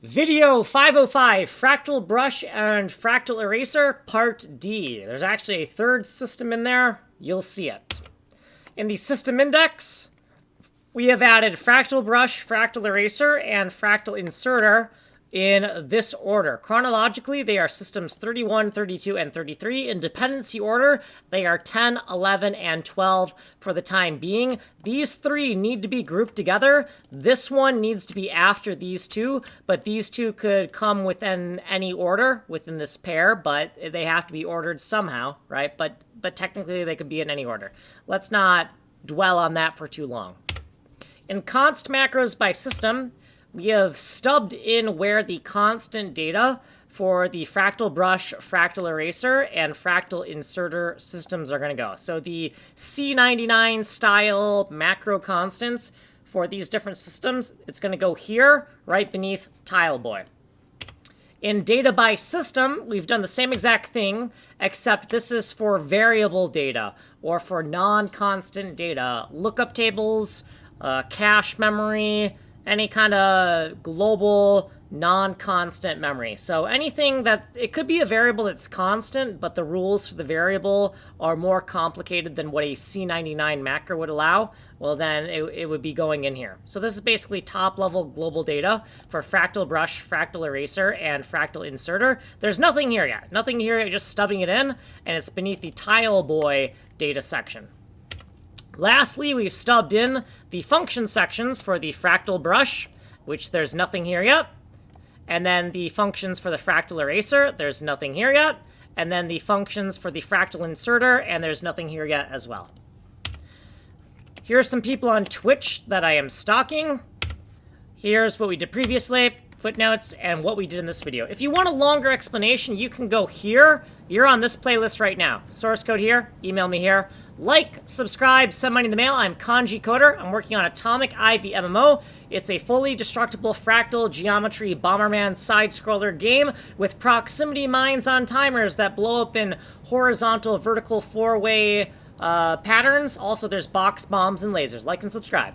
Video 505, Fractal Brush and Fractal Eraser, Part D. There's actually a third system in there. You'll see it. In the system index, we have added Fractal Brush, Fractal Eraser, and Fractal Inserter in this order. Chronologically, they are systems 31, 32, and 33. In dependency order, they are 10, 11, and 12 for the time being. These three need to be grouped together. This one needs to be after these two, but these two could come within any order within this pair, but they have to be ordered somehow, right? But technically, they could be in any order. Let's not dwell on that for too long. In const macros by system, we have stubbed in where the constant data for the Fractal Brush, Fractal Eraser, and Fractal Inserter systems are going to go. So the C99 style macro constants for these different systems, it's going to go here, right beneath TileBoy. In data by system, we've done the same exact thing, except this is for variable data, or for non-constant data. Lookup tables, cache memory, any kind of global non-constant memory. So anything that, it could be a variable that's constant, but the rules for the variable are more complicated than what a C99 macro would allow, well then it would be going in here. So this is basically top-level global data for Fractal Brush, Fractal Eraser, and Fractal Inserter. There's nothing here yet. Nothing here, you're just stubbing it in, and it's beneath the TileBoy data section. Lastly, we've stubbed in the function sections for the Fractal Brush, which there's nothing here yet. And then the functions for the Fractal Eraser, there's nothing here yet. And then the functions for the Fractal Inserter, and there's nothing here yet as well. Here are some people on Twitch that I am stalking. Here's what we did previously, footnotes, and what we did in this video. If you want a longer explanation, you can go here. You're on this playlist right now. Source code here, email me here. Like, subscribe, send money in the mail. I'm Kanji Coder. I'm working on Atomic Ivy MMO. It's a fully destructible fractal geometry Bomberman side-scroller game with proximity mines on timers that blow up in horizontal, vertical, four-way patterns. Also, there's box bombs and lasers. Like and subscribe.